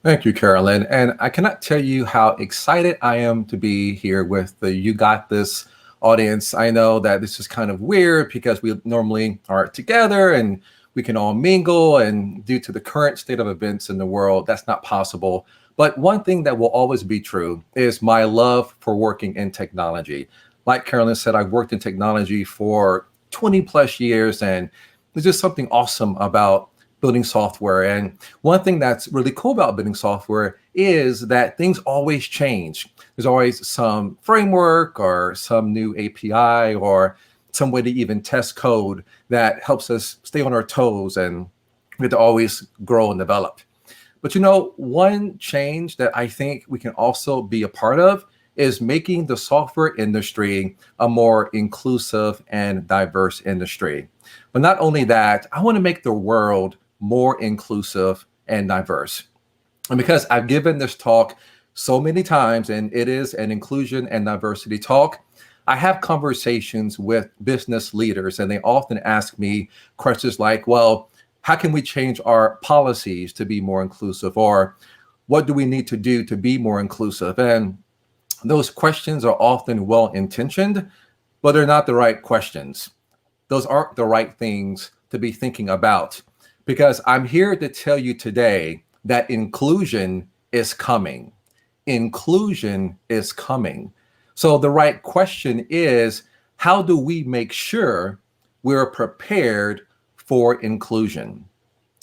Thank you, Carolyn. And I cannot tell you how excited I am to be here with the You Got This audience. I know that this is kind of weird because we normally are together and we can all mingle. And due to the current state of events in the world, that's not possible. But one thing that will always be true is my love for working in technology. Like Carolyn said, I've worked in technology for 20 plus years, and there's just something awesome about building software. And one thing that's really cool about building software is that things always change. There's always some framework or some new API or some way to even test code that helps us stay on our toes and we have to always grow and develop. But one change that I think we can also be a part of is making the software industry a more inclusive and diverse industry. But not only that, I want to make the world more inclusive and diverse. And because I've given this talk so many times, and it is an inclusion and diversity talk, I have conversations with business leaders, and they often ask me questions like, well, how can we change our policies to be more inclusive? Or what do we need to do to be more inclusive? And those questions are often well intentioned, but they're not the right questions. Those aren't the right things to be thinking about, because I'm here to tell you today that inclusion is coming. Inclusion is coming. So the right question is, how do we make sure we're prepared for inclusion?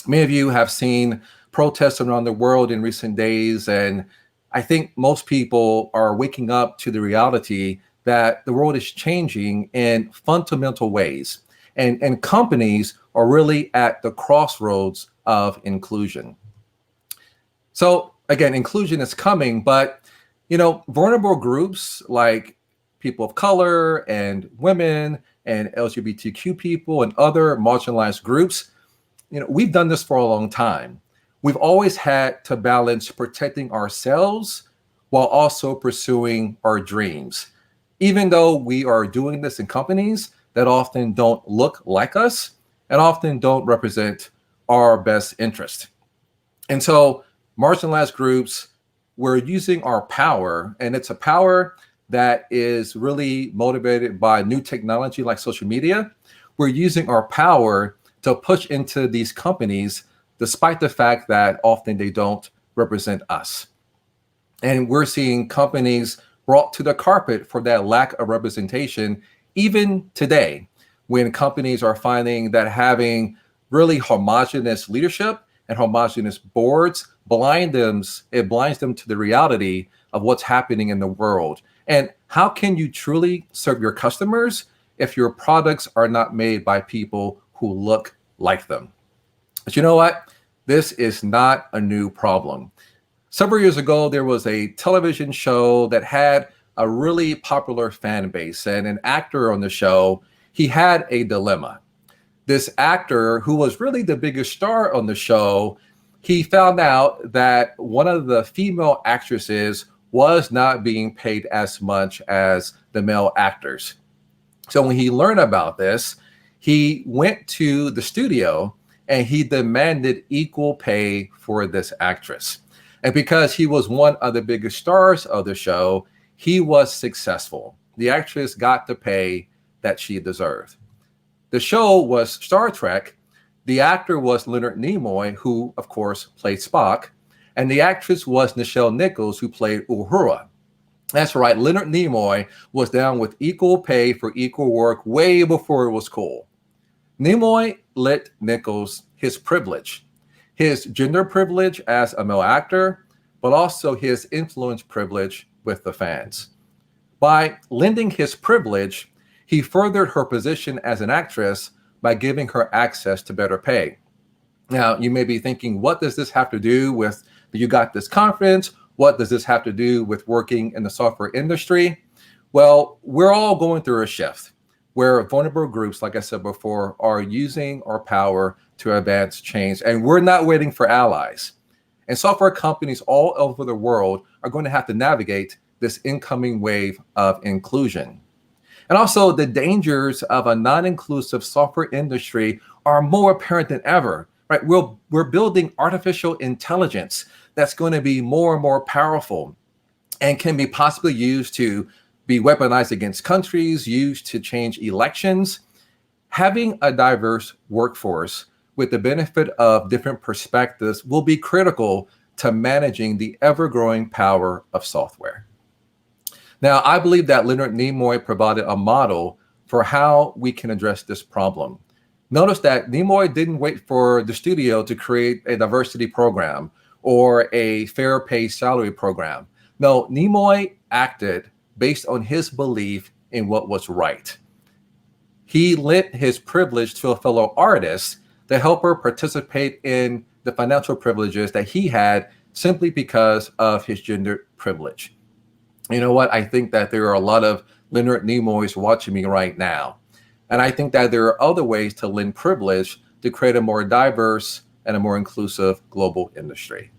Many of you have seen protests around the world in recent days, and I think most people are waking up to the reality that the world is changing in fundamental ways. And companies are really at the crossroads of inclusion. So again, inclusion is coming, but vulnerable groups like people of color and women and LGBTQ people and other marginalized groups, we've done this for a long time. We've always had to balance protecting ourselves while also pursuing our dreams. Even though we are doing this in companies that often don't look like us and often don't represent our best interest. And so marginalized groups, we're using our power, and it's a power that is really motivated by new technology like social media. We're using our power to push into these companies, despite the fact that often they don't represent us. And we're seeing companies brought to the carpet for that lack of representation, even today, when companies are finding that having really homogenous leadership and homogenous boards blinds them to the reality of what's happening in the world. And how can you truly serve your customers if your products are not made by people who look like them? But you know what? This is not a new problem. Several years ago, there was a television show that had a really popular fan base, and an actor on the show, he had a dilemma. This actor, who was really the biggest star on the show, he found out that one of the female actresses was not being paid as much as the male actors. So when he learned about this, he went to the studio and he demanded equal pay for this actress. And because he was one of the biggest stars of the show, he was successful. The actress got the pay that she deserved. The show was Star Trek. The actor was Leonard Nimoy, who, of course, played Spock. And the actress was Nichelle Nichols, who played Uhura. That's right, Leonard Nimoy was down with equal pay for equal work way before it was cool. Nimoy let Nichols his privilege, his gender privilege as a male actor, but also his influence privilege with the fans. By lending his privilege, he furthered her position as an actress by giving her access to better pay. Now, you may be thinking, what does this have to do with the You Got This conference? What does this have to do with working in the software industry? Well, we're all going through a shift where vulnerable groups, like I said before, are using our power to advance change. And we're not waiting for allies. And software companies all over the world are going to have to navigate this incoming wave of inclusion. And also, the dangers of a non-inclusive software industry are more apparent than ever right? We're building artificial intelligence that's going to be more and more powerful and can be possibly used to be weaponized against countries, used to change elections. Having a diverse workforce with the benefit of different perspectives will be critical to managing the ever-growing power of software. Now, I believe that Leonard Nimoy provided a model for how we can address this problem. Notice that Nimoy didn't wait for the studio to create a diversity program or a fair pay salary program. No, Nimoy acted based on his belief in what was right. He lent his privilege to a fellow artist to help her participate in the financial privileges that he had simply because of his gender privilege. You know what? I think that there are a lot of Leonard Nimoys watching me right now. And I think that there are other ways to lend privilege to create a more diverse and a more inclusive global industry.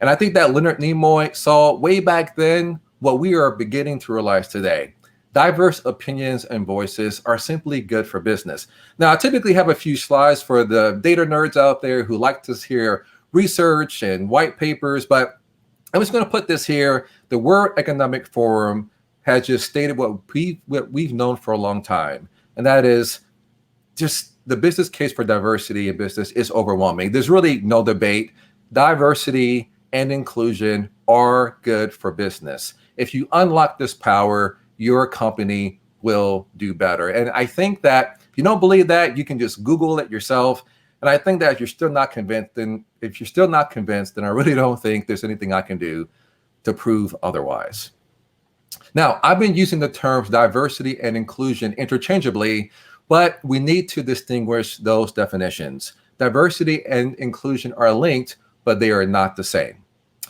And I think that Leonard Nimoy saw way back then what we are beginning to realize today. Diverse opinions and voices are simply good for business. Now, I typically have a few slides for the data nerds out there who like to hear research and white papers, but I'm just going to put this here. The World Economic Forum has just stated what we've known for a long time, and that is just the business case for diversity in business is overwhelming. There's really no debate. Diversity and inclusion are good for business. If you unlock this power, your company will do better. And I think that if you don't believe that, you can just Google it yourself. And I think that if you're still not convinced, then I really don't think there's anything I can do to prove otherwise. Now, I've been using the terms diversity and inclusion interchangeably, but we need to distinguish those definitions. Diversity and inclusion are linked, but they are not the same.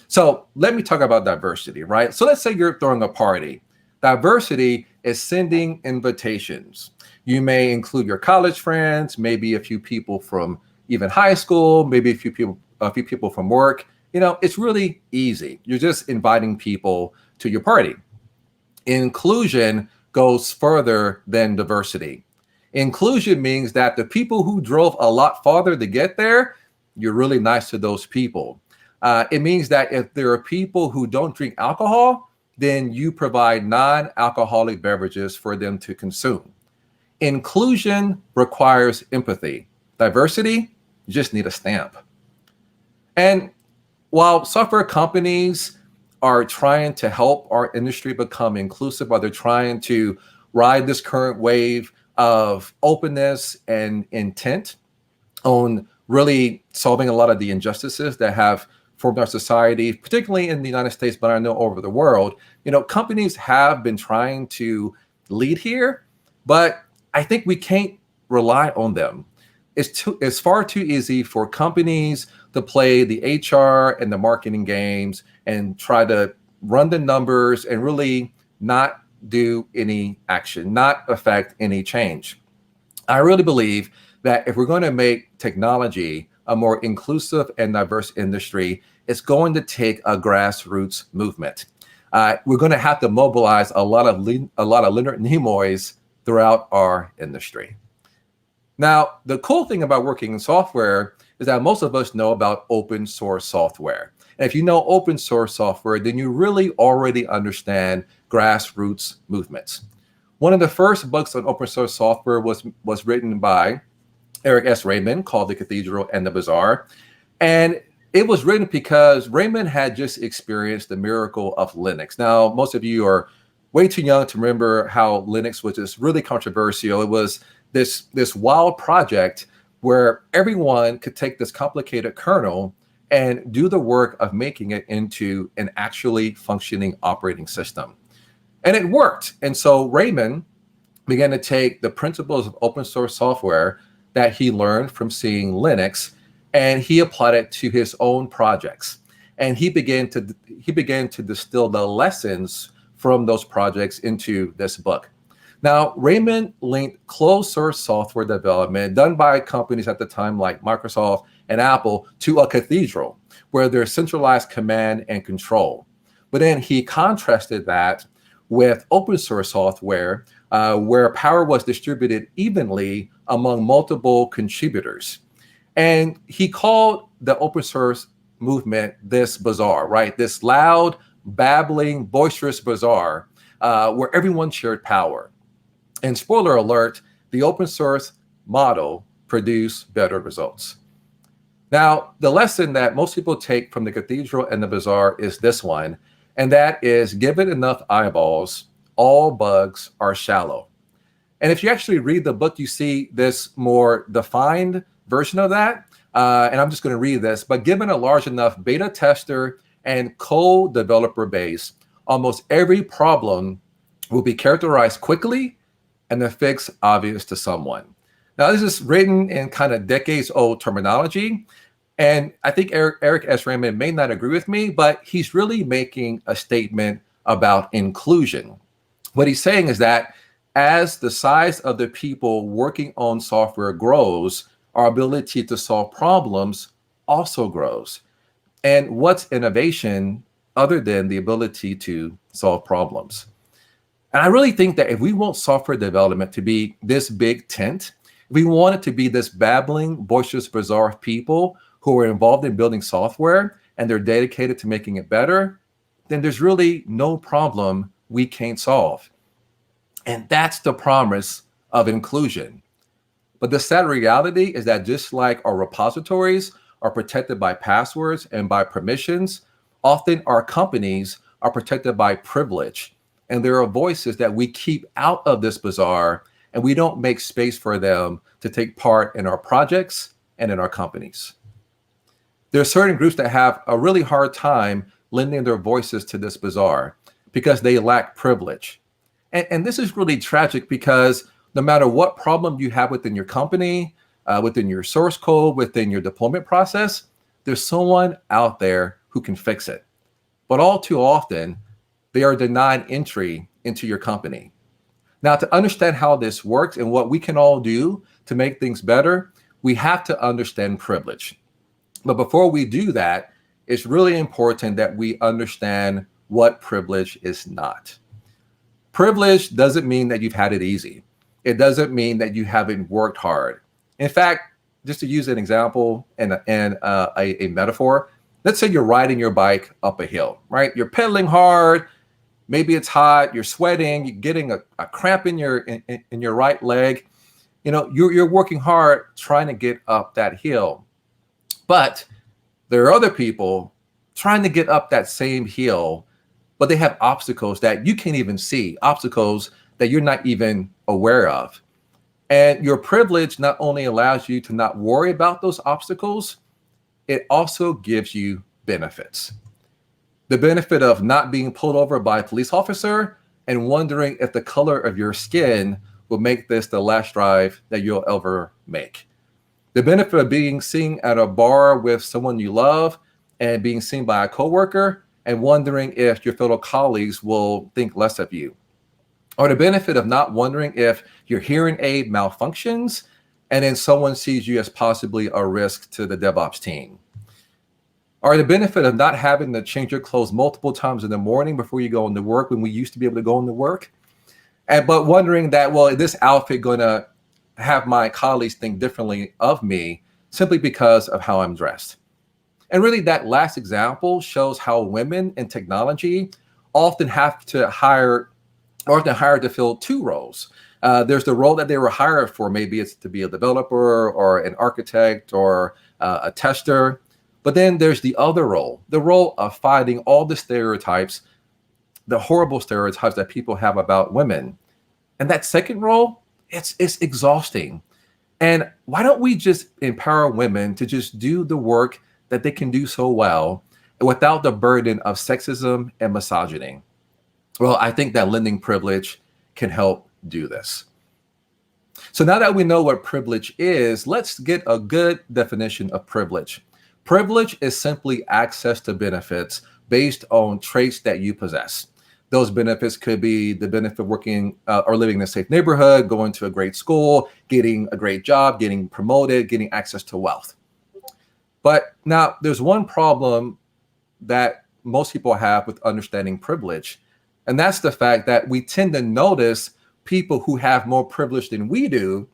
So let me talk about diversity, right? So let's say you're throwing a party. Diversity is sending invitations. You may include your college friends, maybe a few people from even high school, maybe a few people from work. You know, it's really easy. You're just inviting people to your party. Inclusion goes further than diversity. Inclusion means that the people who drove a lot farther to get there, you're really nice to those people. It means that if there are people who don't drink alcohol, then you provide non-alcoholic beverages for them to consume. Inclusion requires empathy. Diversity, you just need a stamp. And while software companies are trying to help our industry become inclusive, while they're trying to ride this current wave of openness and intent on really solving a lot of the injustices that have formed our society, particularly in the United States, but I know over the world, you know, companies have been trying to lead here, but I think we can't rely on them. It's far too easy for companies to play the HR and the marketing games and try to run the numbers and really not do any action, not affect any change. I really believe that if we're going to make technology a more inclusive and diverse industry, it's going to take a grassroots movement. We're going to have to mobilize a lot of Leonard Nimoys throughout our industry. Now, the cool thing about working in software is that most of us know about open source software. And if you know open source software, then you really already understand grassroots movements. One of the first books on open source software was written by Eric S. Raymond, called The Cathedral and the Bazaar. And it was written because Raymond had just experienced the miracle of Linux. Now, most of you are way too young to remember how Linux was just really controversial. It was this wild project where everyone could take this complicated kernel and do the work of making it into an actually functioning operating system. And it worked. And so Raymond began to take the principles of open source software that he learned from seeing Linux, and he applied it to his own projects. And he began to distill the lessons from those projects into this book. Now, Raymond linked closed source software development done by companies at the time like Microsoft and Apple to a cathedral where there's centralized command and control. But then he contrasted that with open source software where power was distributed evenly among multiple contributors. And he called the open source movement this bazaar, right? This loud, babbling, boisterous bazaar where everyone shared power. And spoiler alert, the open source model produced better results. Now, the lesson that most people take from the cathedral and the bazaar is this one, and that is given enough eyeballs, all bugs are shallow. And if you actually read the book, you see this more defined version of that. And I'm just going to read this. But given a large enough beta tester and co-developer base, almost every problem will be characterized quickly and the fix obvious to someone. Now, this is written in kind of decades old terminology. And I think Eric S. Raymond may not agree with me, but he's really making a statement about inclusion. What he's saying is that as the size of the people working on software grows, our ability to solve problems also grows. And what's innovation other than the ability to solve problems? And I really think that if we want software development to be this big tent, if we want it to be this babbling, boisterous bazaar of people who are involved in building software and they're dedicated to making it better, then there's really no problem we can't solve. And that's the promise of inclusion. But the sad reality is that just like our repositories are protected by passwords and by permissions, often our companies are protected by privilege. And there are voices that we keep out of this bazaar, and we don't make space for them to take part in our projects and in our companies. There are certain groups that have a really hard time lending their voices to this bazaar because they lack privilege. And this is really tragic because no matter what problem you have within your company, within your source code, within your deployment process, there's someone out there who can fix it. But all too often, they are denied entry into your company. Now, to understand how this works and what we can all do to make things better, we have to understand privilege. But before we do that, it's really important that we understand what privilege is not. Privilege doesn't mean that you've had it easy. It doesn't mean that you haven't worked hard. In fact, just to use an example and a metaphor, let's say you're riding your bike up a hill, right? You're pedaling hard. Maybe it's hot. You're sweating. You're getting a cramp in your right leg. You know, you're working hard trying to get up that hill. But there are other people trying to get up that same hill, but they have obstacles that you can't even see, obstacles that you're not even aware of. And your privilege not only allows you to not worry about those obstacles, it also gives you benefits. The benefit of not being pulled over by a police officer and wondering if the color of your skin will make this the last drive that you'll ever make. The benefit of being seen at a bar with someone you love and being seen by a coworker and wondering if your fellow colleagues will think less of you. Or the benefit of not wondering if your hearing aid malfunctions and then someone sees you as possibly a risk to the DevOps team. Or the benefit of not having to change your clothes multiple times in the morning before you go into work when we used to be able to go into work. But wondering that, well, is this outfit going to have my colleagues think differently of me simply because of how I'm dressed? And really that last example shows how women in technology often have to hire to fill two roles. There's the role that they were hired for. Maybe it's to be a developer or an architect or a tester. But then there's the other role, the role of fighting all the stereotypes, the horrible stereotypes that people have about women. And that second role, it's exhausting. And why don't we just empower women to just do the work that they can do so well without the burden of sexism and misogyny? Well, I think that lending privilege can help do this. So now that we know what privilege is, let's get a good definition of privilege. Privilege is simply access to benefits based on traits that you possess. Those benefits could be the benefit of working or living in a safe neighborhood, going to a great school, getting a great job, getting promoted, getting access to wealth. But now there's one problem that most people have with understanding privilege, and that's the fact that we tend to notice people who have more privilege than we do,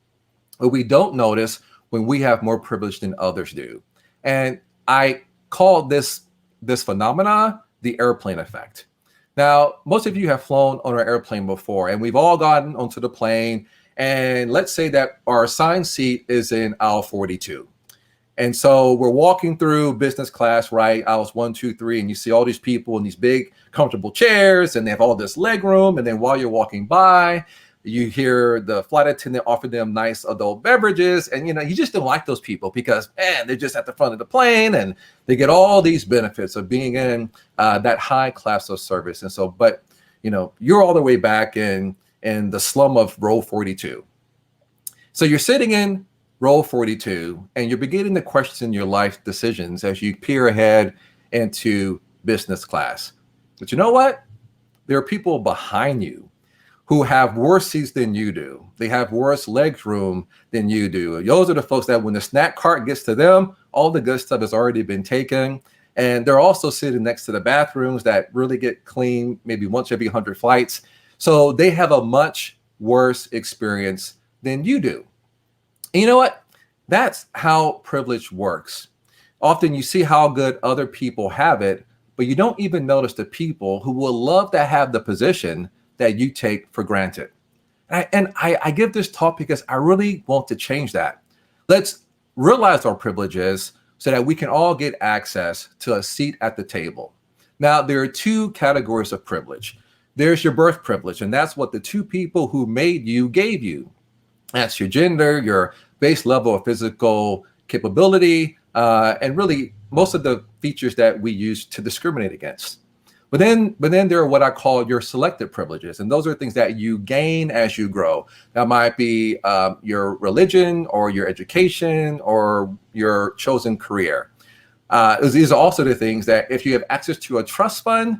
but we don't notice when we have more privilege than others do. And I call this phenomena the airplane effect. Now, most of you have flown on an airplane before, and we've all gotten onto the plane. And let's say that our assigned seat is in aisle 42. And so we're walking through business class, right? Aisles 1, 2, 3, and you see all these people in these big, comfortable chairs, and they have all this leg room. And then while you're walking by, you hear the flight attendant offer them nice adult beverages. And, you just don't like those people because, man, they're just at the front of the plane and they get all these benefits of being in that high class of service. And so, but, you're all the way back in the slum of row 42. So you're sitting in row 42 and you're beginning to question your life decisions as you peer ahead into business class. But you know what? There are people behind you who have worse seats than you do. They have worse leg room than you do. Those are the folks that when the snack cart gets to them, all the good stuff has already been taken. And they're also sitting next to the bathrooms that really get cleaned maybe once every 100 flights. So they have a much worse experience than you do. And you know what? That's how privilege works. Often you see how good other people have it, but you don't even notice the people who will love to have the position that you take for granted. And I give this talk because I really want to change that. Let's realize our privileges so that we can all get access to a seat at the table. Now, there are two categories of privilege. There's your birth privilege, and that's what the two people who made you gave you. That's your gender, your base level of physical capability, and really most of the features that we use to discriminate against. But then there are what I call your selected privileges. And those are things that you gain as you grow. That might be your religion or your education or your chosen career. These are also the things that if you have access to a trust fund,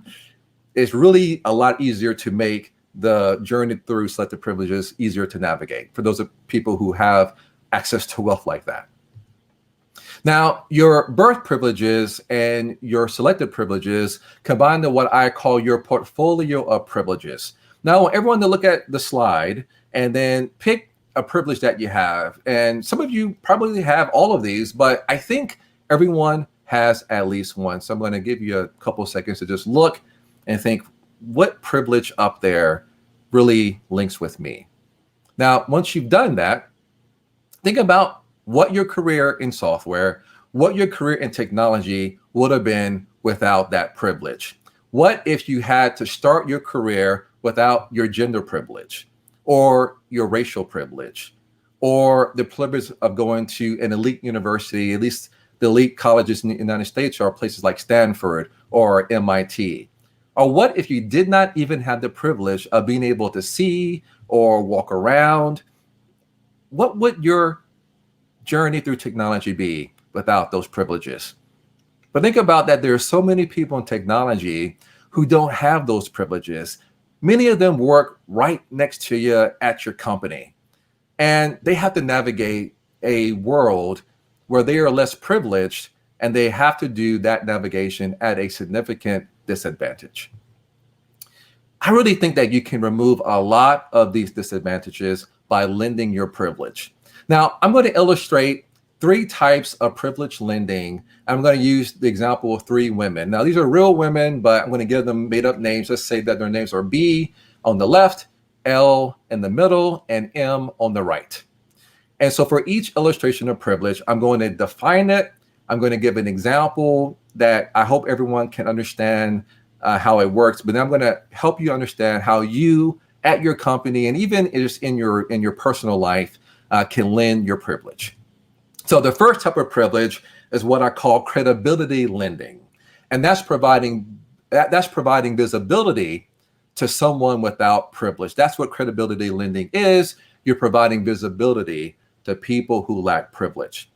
it's really a lot easier to make the journey through selected privileges easier to navigate for those people who have access to wealth like that. Now, your birth privileges and your selected privileges combine to what I call your portfolio of privileges. Now, I want everyone to look at the slide and then pick a privilege that you have. And some of you probably have all of these, but I think everyone has at least one. So I'm going to give you a couple of seconds to just look and think, what privilege up there really links with me? Now, once you've done that, think about what your career in software, what your career in technology would have been without that privilege. What if you had to start your career without your gender privilege or your racial privilege or the privilege of going to an elite university? At least the elite colleges in the United States are places like Stanford or MIT. Or what if you did not even have the privilege of being able to see or walk around? What would your journey through technology be without those privileges? But think about that. There are so many people in technology who don't have those privileges. Many of them work right next to you at your company, and they have to navigate a world where they are less privileged, and they have to do that navigation at a significant disadvantage. I really think that you can remove a lot of these disadvantages by lending your privilege. Now, I'm going to illustrate 3 types of privilege lending. I'm going to use the example of 3 women. Now, these are real women, but I'm going to give them made up names. Let's say that their names are B on the left, L in the middle, and M on the right. And so for each illustration of privilege, I'm going to define it. I'm going to give an example that I hope everyone can understand how it works. But then I'm going to help you understand how you at your company and even just in your personal life can lend your privilege. So the first type of privilege is what I call credibility lending. And that's providing visibility to someone without privilege. That's what credibility lending is. You're providing visibility to people who lack privilege.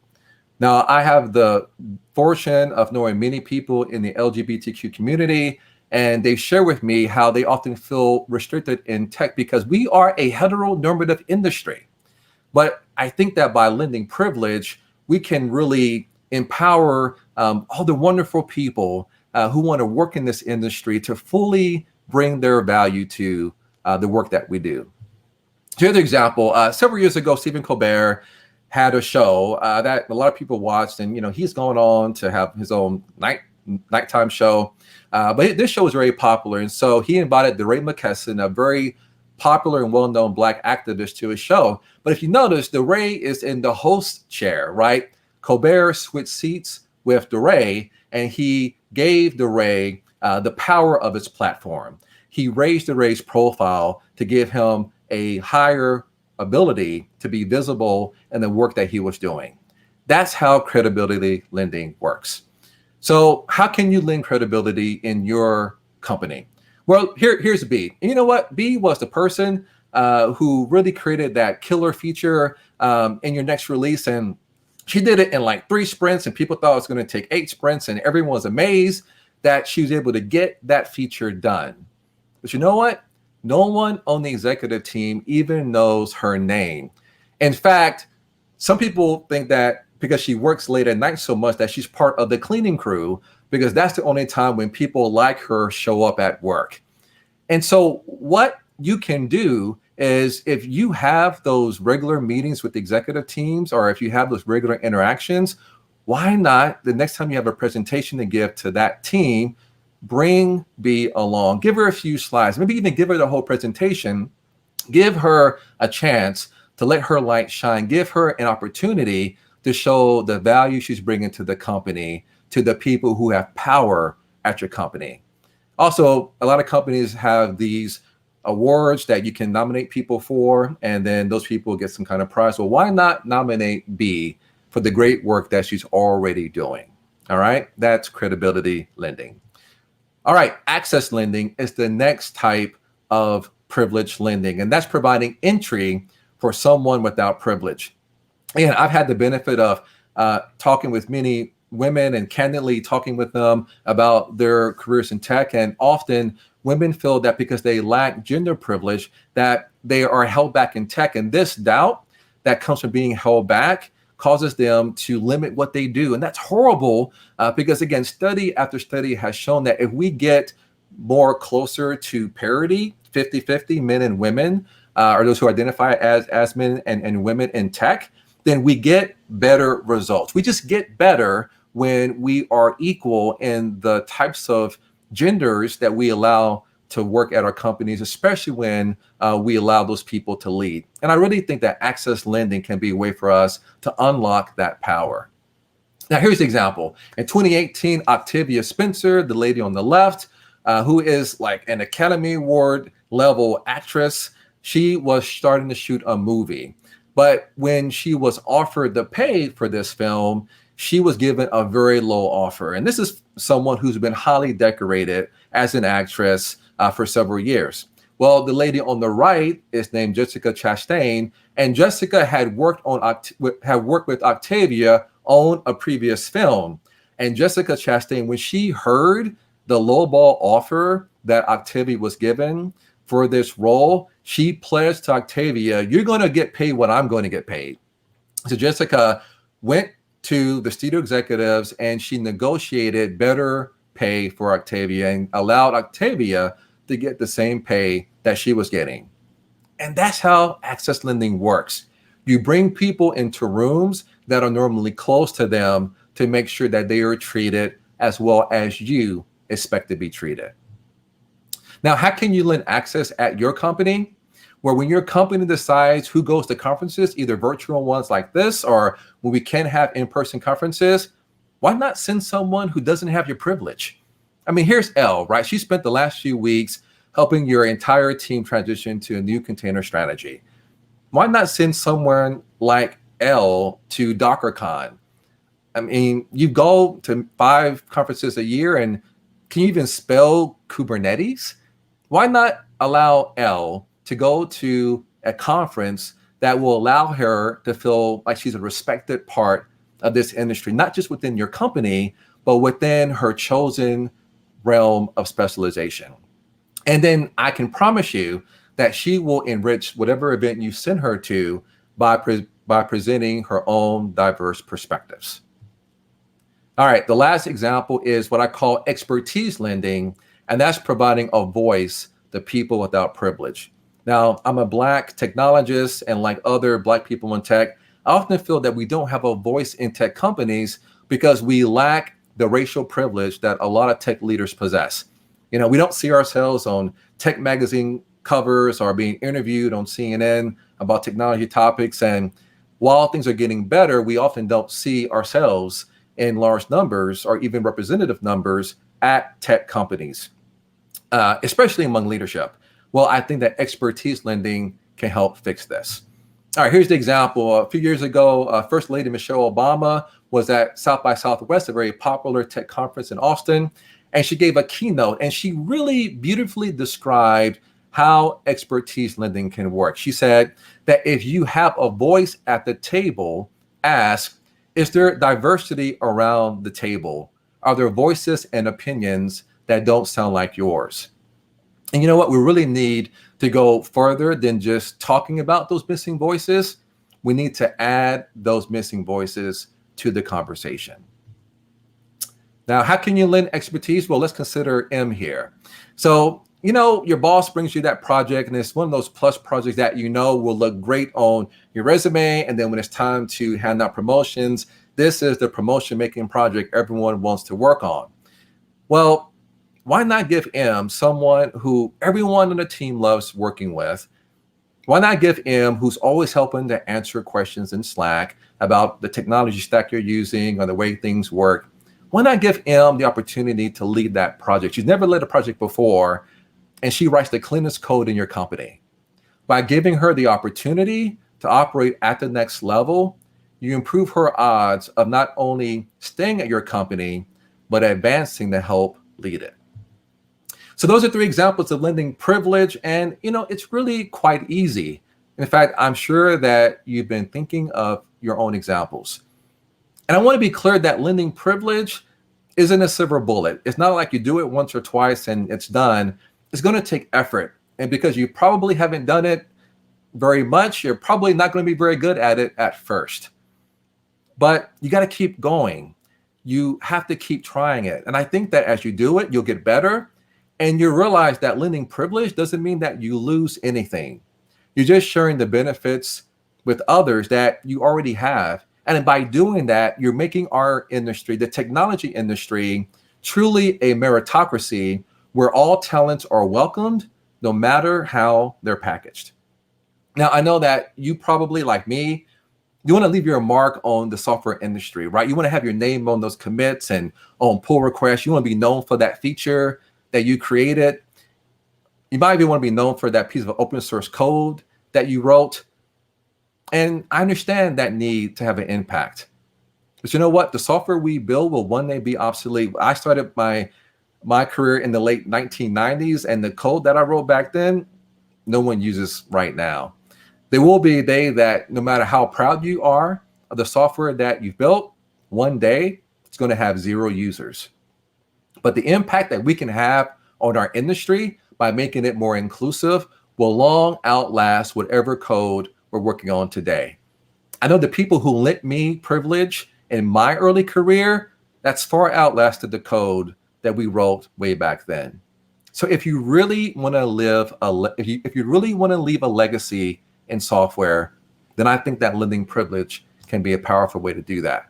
Now, I have the fortune of knowing many people in the LGBTQ community, and they share with me how they often feel restricted in tech because we are a heteronormative industry. But I think that by lending privilege, we can really empower all the wonderful people who want to work in this industry to fully bring their value to the work that we do. Here's an example. Several years ago, Stephen Colbert had a show that a lot of people watched, and he's going on to have his own nighttime show. But this show was very popular, and so he invited DeRay McKesson, a very popular and well-known Black activist, to his show. But if you notice, DeRay is in the host chair, right? Colbert switched seats with DeRay, and he gave DeRay the power of his platform. He raised DeRay's profile to give him a higher ability to be visible in the work that he was doing. That's how credibility lending works. So how can you lend credibility in your company? Well, here's B. And you know what? B was the person who really created that killer feature in your next release. And she did it in like 3 sprints, and people thought it was going to take 8 sprints, and everyone was amazed that she was able to get that feature done. But you know what? No one on the executive team even knows her name. In fact, some people think that because she works late at night so much that she's part of the cleaning crew, because that's the only time when people like her show up at work. And so what you can do is, if you have those regular meetings with executive teams, or if you have those regular interactions, why not the next time you have a presentation to give to that team, bring B along, give her a few slides, maybe even give her the whole presentation, give her a chance to let her light shine, give her an opportunity to show the value she's bringing to the company, to the people who have power at your company. Also, a lot of companies have these awards that you can nominate people for, and then those people get some kind of prize. Well, why not nominate B for the great work that she's already doing? All right, that's credibility lending. All right, access lending is the next type of privilege lending, and that's providing entry for someone without privilege. And I've had the benefit of talking with many women and candidly talking with them about their careers in tech. And often women feel that because they lack gender privilege, that they are held back in tech. And this doubt that comes from being held back causes them to limit what they do. And that's horrible because, again, study after study has shown that if we get more closer to parity, 50-50 men and women, or those who identify as men and women in tech, then we get better results. We just get better when we are equal in the types of genders that we allow to work at our companies, especially when we allow those people to lead. And I really think that access lending can be a way for us to unlock that power. Now, here's the example. In 2018, Octavia Spencer, the lady on the left, who is like an Academy Award level actress, she was starting to shoot a movie. But when she was offered the pay for this film, she was given a very low offer. And this is someone who's been highly decorated as an actress for several years. Well, the lady on the right is named Jessica Chastain, and Jessica had worked with Octavia on a previous film. And Jessica Chastain, when she heard the lowball offer that Octavia was given for this role, she pledged to Octavia, "You're going to get paid what I'm going to get paid." So Jessica went to the studio executives and she negotiated better pay for Octavia and allowed Octavia to get the same pay that she was getting. And that's how access lending works. You bring people into rooms that are normally close to them to make sure that they are treated as well as you expect to be treated. Now, how can you lend access at your company? Where when your company decides who goes to conferences, either virtual ones like this, or when we can have in-person conferences, why not send someone who doesn't have your privilege? I mean, here's Elle, right? She spent the last few weeks helping your entire team transition to a new container strategy. Why not send someone like Elle to DockerCon? I mean, you go to 5 conferences a year, and can you even spell Kubernetes? Why not allow Elle to go to a conference that will allow her to feel like she's a respected part of this industry, not just within your company, but within her chosen realm of specialization? And then I can promise you that she will enrich whatever event you send her to by presenting her own diverse perspectives. All right, the last example is what I call expertise lending, and that's providing a voice to people without privilege. Now, I'm a Black technologist, and like other Black people in tech, I often feel that we don't have a voice in tech companies because we lack the racial privilege that a lot of tech leaders possess. We don't see ourselves on tech magazine covers or being interviewed on CNN about technology topics. And while things are getting better, we often don't see ourselves in large numbers or even representative numbers at tech companies, especially among leadership. Well, I think that expertise lending can help fix this. All right, here's the example. A few years ago, First Lady Michelle Obama was at South by Southwest, a very popular tech conference in Austin, and she gave a keynote, and she really beautifully described how expertise lending can work. She said that if you have a voice at the table, ask, is there diversity around the table? Are there voices and opinions that don't sound like yours? And you know what? We really need to go further than just talking about those missing voices. We need to add those missing voices to the conversation. Now, how can you lend expertise? Well, let's consider M here. So, your boss brings you that project, and it's one of those plus projects that will look great on your resume. And then when it's time to hand out promotions, this is the promotion making project everyone wants to work on. Well, why not give M someone who everyone on the team loves working with? Why not give M, who's always helping to answer questions in Slack about the technology stack you're using or the way things work? Why not give M the opportunity to lead that project? She's never led a project before, and she writes the cleanest code in your company. By giving her the opportunity to operate at the next level, you improve her odds of not only staying at your company, but advancing to help lead it. So those are 3 examples of lending privilege, and it's really quite easy. In fact, I'm sure that you've been thinking of your own examples. And I want to be clear that lending privilege isn't a silver bullet. It's not like you do it once or twice and it's done. It's going to take effort. And because you probably haven't done it very much, you're probably not going to be very good at it at first. But you got to keep going. You have to keep trying it. And I think that as you do it, you'll get better. And you realize that lending privilege doesn't mean that you lose anything. You're just sharing the benefits with others that you already have. And by doing that, you're making our industry, the technology industry, truly a meritocracy where all talents are welcomed, no matter how they're packaged. Now, I know that you probably, like me, you want to leave your mark on the software industry, right? You want to have your name on those commits and on pull requests. You want to be known for that feature that you created. You might even want to be known for that piece of open source code that you wrote. And I understand that need to have an impact. But you know what? The software we build will one day be obsolete. I started my career in the late 1990s, and the code that I wrote back then, no one uses right now. There will be a day that no matter how proud you are of the software that you've built, one day it's going to have 0 users. But the impact that we can have on our industry by making it more inclusive will long outlast whatever code we're working on today. I know the people who lent me privilege in my early career, that's far outlasted the code that we wrote way back then. So if you really want to if you really want to leave a legacy in software, then I think that lending privilege can be a powerful way to do that.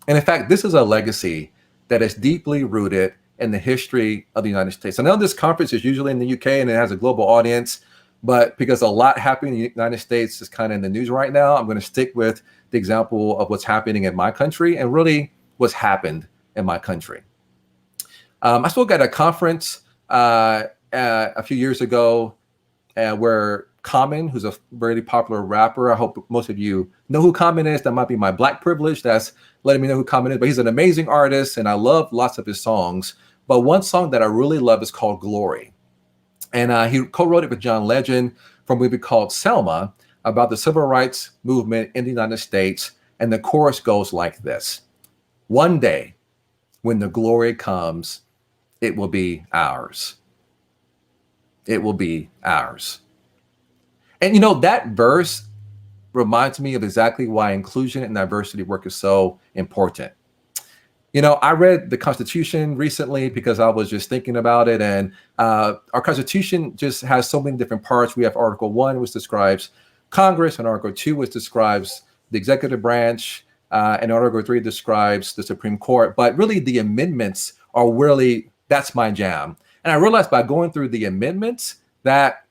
And in fact, this is a legacy that is deeply rooted in the history of the United States. I know this conference is usually in the UK and it has a global audience, but because a lot happening in the United States is kind of in the news right now, I'm going to stick with the example of what's happening in my country and really what's happened in my country. I spoke at a conference a few years ago where Common, who's a very popular rapper, I hope most of you know who Common is. That might be my black privilege that's letting me know who Common is, but he's an amazing artist and I love lots of his songs. But one song that I really love is called Glory. And he co-wrote it with John Legend from a movie called Selma about the civil rights movement in the United States. And the chorus goes like this: one day when the glory comes, it will be ours. It will be ours. And that verse reminds me of exactly why inclusion and diversity work is so important. I read the Constitution recently because I was just thinking about it. And our Constitution just has so many different parts. We have Article 1, which describes Congress, and Article 2, which describes the executive branch, and Article 3 describes the Supreme Court. But really, the amendments are really, that's my jam. And I realized by going through the amendments that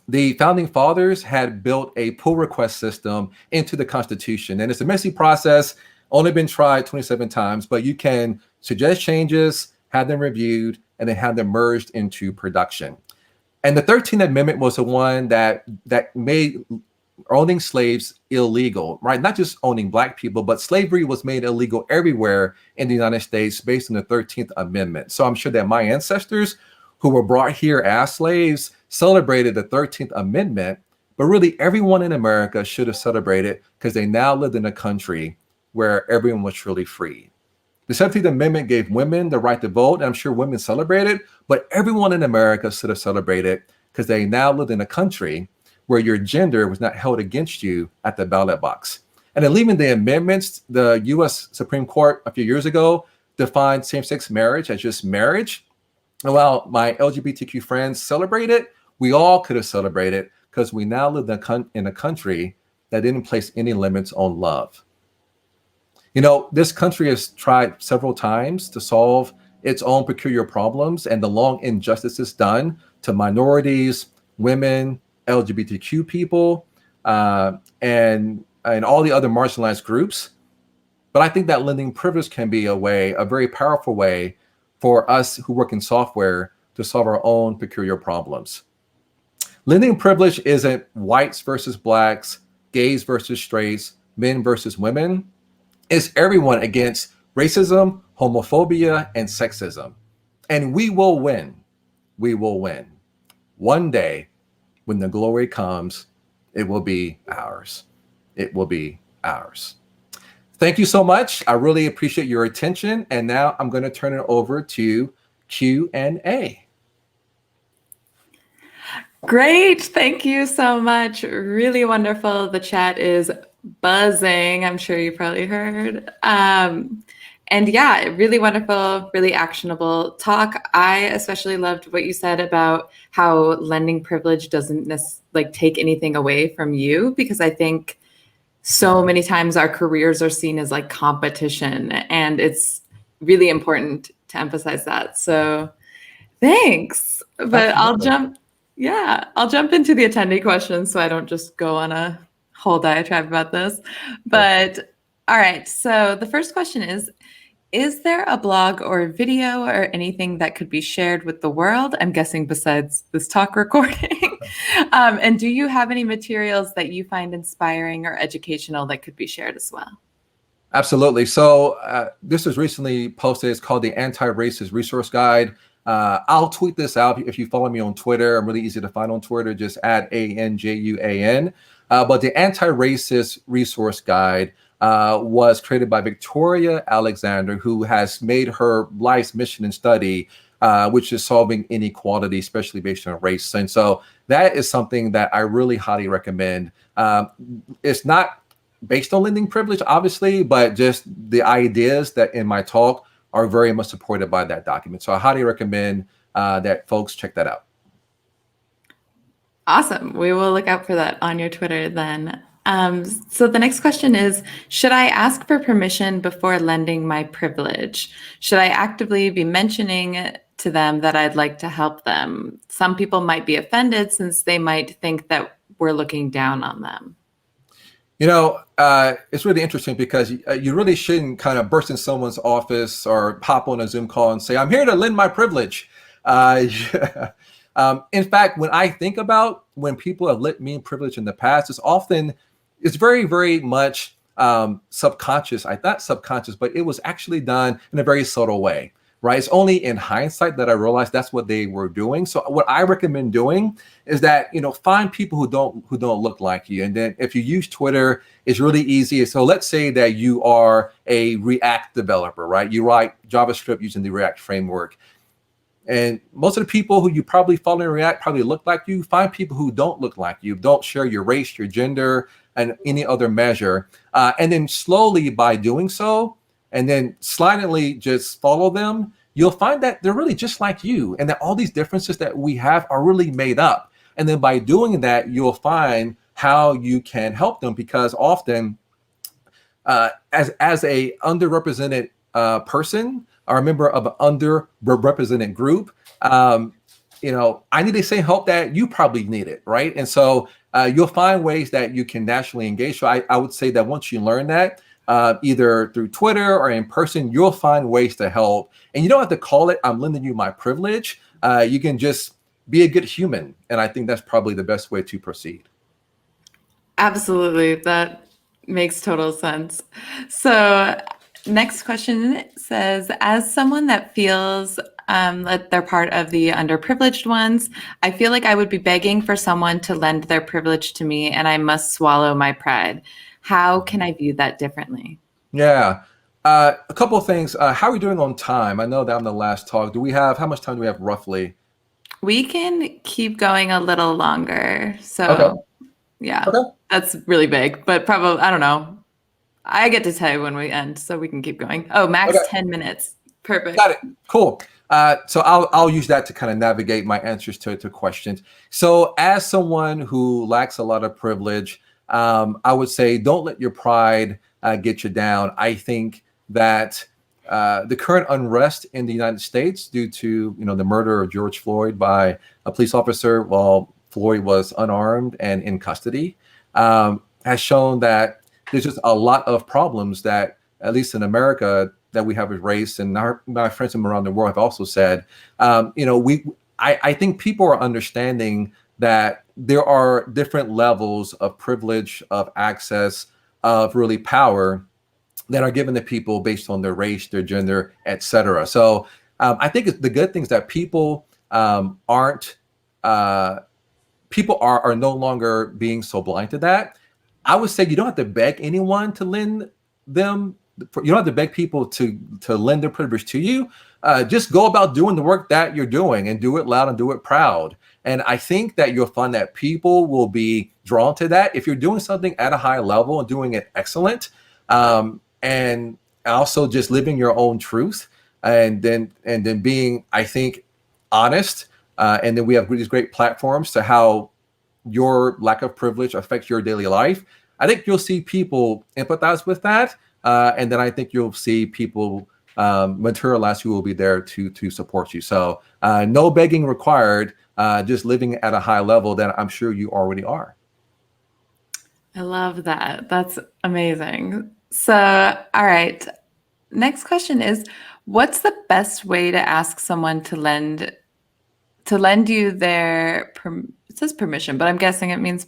the founding fathers had built a pull request system into the Constitution. And it's a messy process, only been tried 27 times, but you can suggest changes, have them reviewed, and then have them merged into production. And the 13th Amendment was the one that made owning slaves illegal, right? Not just owning Black people, but slavery was made illegal everywhere in the United States based on the 13th Amendment. So I'm sure that my ancestors who were brought here as slaves celebrated the 13th Amendment, but really everyone in America should have celebrated because they now lived in a country where everyone was truly free. The 17th Amendment gave women the right to vote, and I'm sure women celebrated, but everyone in America should have celebrated because they now lived in a country where your gender was not held against you at the ballot box. And then leaving the amendments, the US Supreme Court a few years ago defined same-sex marriage as just marriage. And while my LGBTQ friends celebrated, we all could have celebrated because we now live in a country that didn't place any limits on love. You know, this country has tried several times to solve its own peculiar problems and the long injustices done to minorities, women, LGBTQ people, and all the other marginalized groups. But I think that lending privilege can be a very powerful way for us who work in software to solve our own peculiar problems. Lending privilege isn't whites versus Blacks, gays versus straights, men versus women. It's everyone against racism, homophobia, and sexism. And we will win. We will win. One day, when the glory comes, it will be ours. It will be ours. Thank you so much. I really appreciate your attention. And now I'm going to turn it over to Q&A. Great. Thank you so much. Really wonderful. The chat is buzzing. I'm sure you probably heard. And yeah, really wonderful, really actionable talk. I especially loved what you said about how lending privilege doesn't take anything away from you, because I think so many times our careers are seen as like competition, and it's really important to emphasize that. So thanks. But Absolutely. I'll jump into the attendee questions so I don't just go on a whole diatribe about this. But all right, so the first question is there a blog or video or anything that could be shared with the world? I'm guessing besides this talk recording. And do you have any materials that you find inspiring or educational that could be shared as well? Absolutely. So this was recently posted. It's called the Anti-Racist Resource Guide. I'll tweet this out if you follow me on Twitter. I'm really easy to find on Twitter, just add ANJUAN. But the Anti-Racist Resource Guide was created by Victoria Alexander, who has made her life's mission and study, which is solving inequality, especially based on race. And so that is something that I really highly recommend. It's not based on lending privilege, obviously, but just the ideas that in my talk are very much supported by that document. So I highly recommend that folks check that out. Awesome. We will look out for that on your Twitter then. So the next question is, should I ask for permission before lending my privilege? Should I actively be mentioning to them that I'd like to help them? Some people might be offended since they might think that we're looking down on them. You know, it's really interesting because you really shouldn't kind of burst in someone's office or pop on a Zoom call and say, I'm here to lend my privilege. In fact, when I think about when people have lent me privilege in the past, it's very, very much subconscious. Not subconscious, but it was actually done in a very subtle way, right? It's only in hindsight that I realized that's what they were doing. So what I recommend doing is that, find people who don't look like you. And then if you use Twitter, it's really easy. So let's say that you are a React developer, right? You write JavaScript using the React framework. And most of the people who you probably follow in React probably look like you. Find people who don't look like you, don't share your race, your gender, and any other measure. And then slowly by doing so, and then silently just follow them, you'll find that they're really just like you, and that all these differences that we have are really made up. And then by doing that, you'll find how you can help them, because often as a underrepresented person or a member of an underrepresented group, I need the same help that you probably need it, right? And so you'll find ways that you can naturally engage. So I would say that once you learn that, either through Twitter or in person, you'll find ways to help. And you don't have to call it, I'm lending you my privilege. You can just be a good human. And I think that's probably the best way to proceed. Absolutely. That makes total sense. So, next question says, as someone that feels that they're part of the underprivileged ones, I feel like I would be begging for someone to lend their privilege to me and I must swallow my pride. How can I view that differently? Yeah. A couple of things. How are we doing on time? I know that I'm the last talk. How much time do we have roughly? We can keep going a little longer. Okay. So, yeah, Okay. that's really big, but probably, I don't know. I get to tell you when we end, so we can keep going. Oh, max Okay. 10 minutes. Perfect. Got it. Cool. So I'll use that to kind of navigate my answers to questions. So as someone who lacks a lot of privilege, I would say don't let your pride get you down. I think that the current unrest in the United States due to the murder of George Floyd by a police officer while Floyd was unarmed and in custody has shown that there's just a lot of problems that, at least in America, that we have with race, and my friends from around the world have also said, I think people are understanding that there are different levels of privilege, of access, of really power that are given to people based on their race, their gender, etc. So I think the good things that people aren't people are no longer being so blind to that. I would say you don't have to beg anyone to lend them. You don't have to beg people to lend their privilege to you. Just go about doing the work that you're doing and do it loud and do it proud. And I think that you'll find that people will be drawn to that if you're doing something at a high level and doing it excellent, and also just living your own truth, and then being, I think, honest. And then we have these great platforms to how your lack of privilege affects your daily life. I think you'll see people empathize with that. And then I think you'll see people materialize who will be there to support you. So no begging required, just living at a high level that I'm sure you already are. I love that. That's amazing. So, all right. Next question is, what's the best way to ask someone to lend you their it says permission, but I'm guessing it means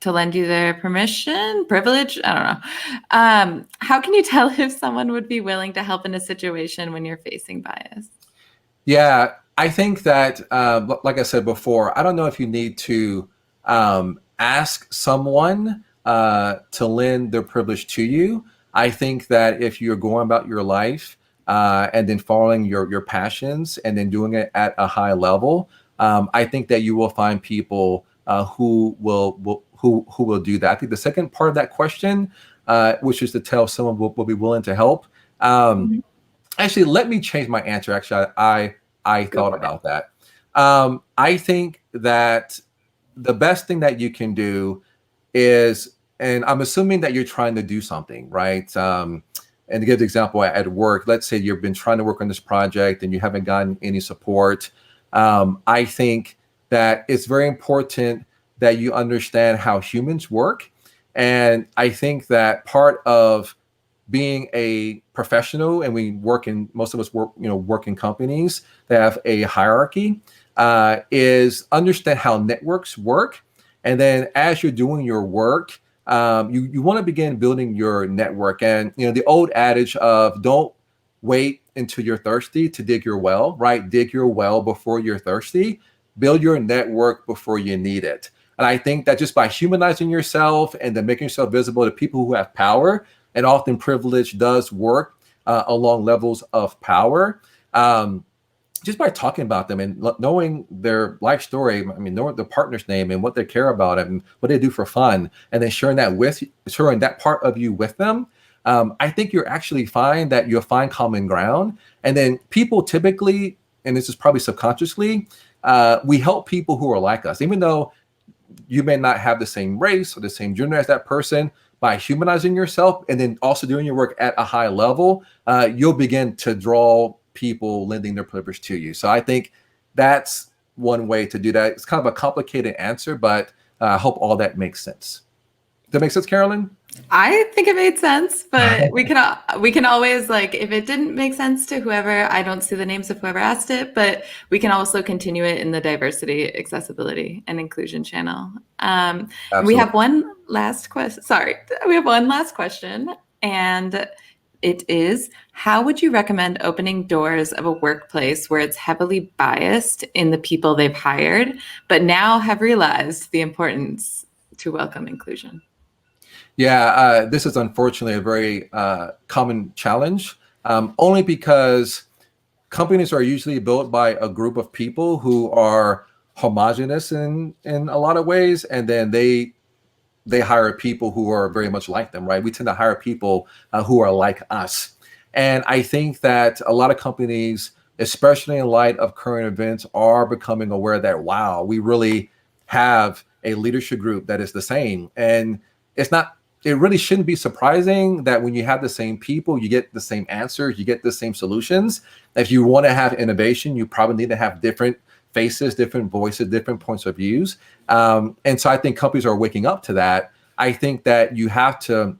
to lend you their permission, privilege? I don't know. How can you tell if someone would be willing to help in a situation when you're facing bias? Yeah, I think that, like I said before, I don't know if you need to ask someone to lend their privilege to you. I think that if you're going about your life and then following your passions and then doing it at a high level, I think that you will find people who will do that. I think the second part of that question, which is to tell someone will be willing to help. Actually, let me change my answer. Actually, I thought about that. I think that the best thing that you can do is, and I'm assuming that you're trying to do something, right? And to give the example at work, let's say you've been trying to work on this project and you haven't gotten any support. I think that it's very important that you understand how humans work. And I think that part of being a professional, and most of us work in companies that have a hierarchy, is understand how networks work. And then as you're doing your work, you want to begin building your network. And the old adage of don't wait until you're thirsty to dig your well, right? Dig your well before you're thirsty. Build your network before you need it. And I think that just by humanizing yourself and then making yourself visible to people who have power, and often privilege does work along levels of power, just by talking about them and knowing their life story, knowing the partner's name and what they care about and what they do for fun, and then sharing that part of you with them, I think you're actually find that you'll find common ground. And then people typically, and this is probably subconsciously, we help people who are like us, even though you may not have the same race or the same gender as that person, by humanizing yourself and then also doing your work at a high level, you'll begin to draw people lending their privilege to you. So I think that's one way to do that. It's kind of a complicated answer, but I hope all that makes sense. Does that make sense, Carolyn? I think it made sense, but we can always, like, if it didn't make sense to whoever, I don't see the names of whoever asked it, but we can also continue it in the diversity, accessibility, and inclusion channel. We have one last question. Sorry, we have one last question, and it is: how would you recommend opening doors of a workplace where it's heavily biased in the people they've hired, but now have realized the importance to welcome inclusion? Yeah, this is unfortunately a very common challenge, only because companies are usually built by a group of people who are homogenous in a lot of ways, and then they hire people who are very much like them, right? We tend to hire people who are like us. And I think that a lot of companies, especially in light of current events, are becoming aware that, wow, we really have a leadership group that is the same. And it really shouldn't be surprising that when you have the same people, you get the same answers, you get the same solutions. If you want to have innovation, you probably need to have different faces, different voices, different points of views. And so I think companies are waking up to that. I think that you have to,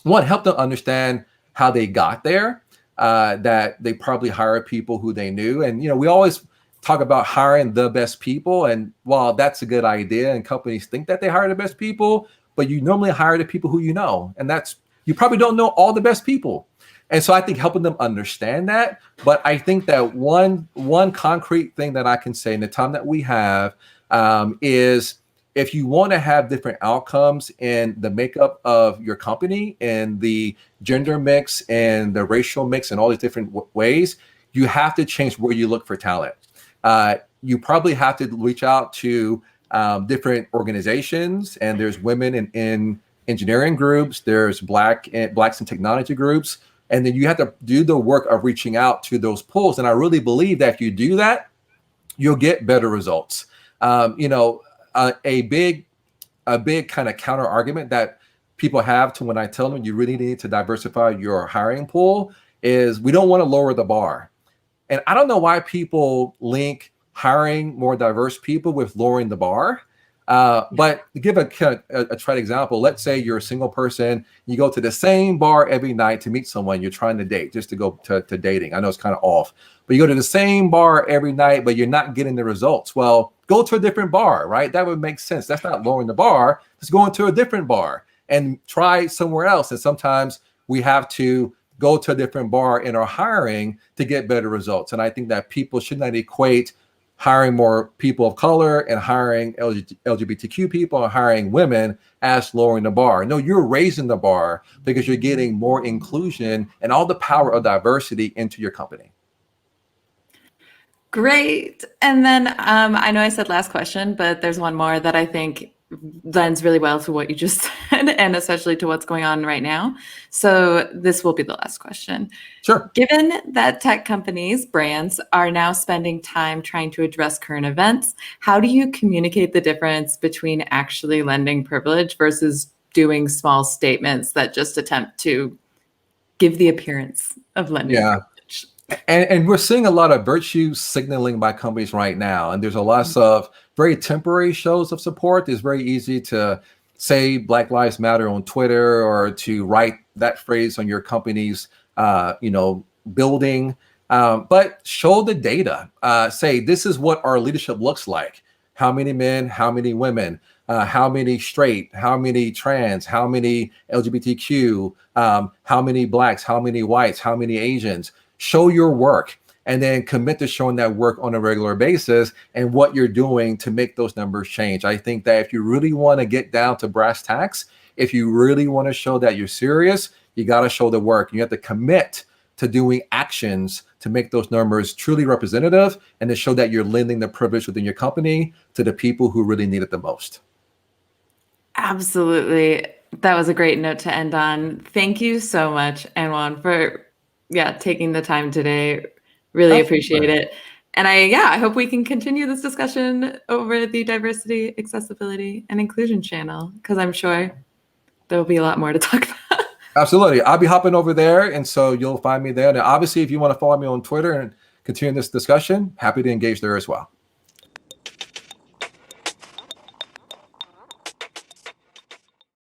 one, help them understand how they got there, that they probably hired people who they knew. And, we always talk about hiring the best people. And while that's a good idea and companies think that they hire the best people, but you normally hire the people who you know. And you probably don't know all the best people. And so I think helping them understand that. But I think that one concrete thing that I can say in the time that we have is, if you want to have different outcomes in the makeup of your company and the gender mix and the racial mix and all these different ways, you have to change where you look for talent. You probably have to reach out to different organizations, and there's women in engineering groups, there's blacks in technology groups, and then you have to do the work of reaching out to those pools. And I really believe that if you do that, you'll get better results. A big kind of counter argument that people have to when I tell them you really need to diversify your hiring pool is, we don't want to lower the bar. And I don't know why people link hiring more diverse people with lowering the bar. But to give a trite example, let's say you're a single person, you go to the same bar every night to meet someone you're trying to date, just to go to dating. I know it's kind of off, but you go to the same bar every night, but you're not getting the results. Well, go to a different bar, right? That would make sense. That's not lowering the bar. Just go into a different bar and try somewhere else. And sometimes we have to go to a different bar in our hiring to get better results. And I think that people should not equate hiring more people of color and hiring LGBTQ people and hiring women as lowering the bar. No, you're raising the bar because you're getting more inclusion and all the power of diversity into your company. Great. And then I know I said last question, but there's one more that I think lends really well to what you just said, and especially to what's going on right now. So this will be the last question. Sure. Given that tech companies, brands, are now spending time trying to address current events, how do you communicate the difference between actually lending privilege versus doing small statements that just attempt to give the appearance of lending privilege? And we're seeing a lot of virtue signaling by companies right now. And there's a lot of very temporary shows of support. It's very easy to say Black Lives Matter on Twitter, or to write that phrase on your company's, building. But show the data. Say, this is what our leadership looks like. How many men, how many women, how many straight, how many trans, how many LGBTQ, how many blacks, how many whites, how many Asians. Show your work, and then commit to showing that work on a regular basis and what you're doing to make those numbers change. I think that if you really want to get down to brass tacks, if you really want to show that you're serious, you got to show the work. You have to commit to doing actions to make those numbers truly representative, and to show that you're lending the privilege within your company to the people who really need it the most. Absolutely. That was a great note to end on. Thank you so much, Anjuan, for taking the time today. Really appreciate it. And I hope we can continue this discussion over the diversity, accessibility, and inclusion channel, because I'm sure there will be a lot more to talk about. Absolutely. I'll be hopping over there, and so you'll find me there. And obviously, if you want to follow me on Twitter and continue this discussion, happy to engage there as well.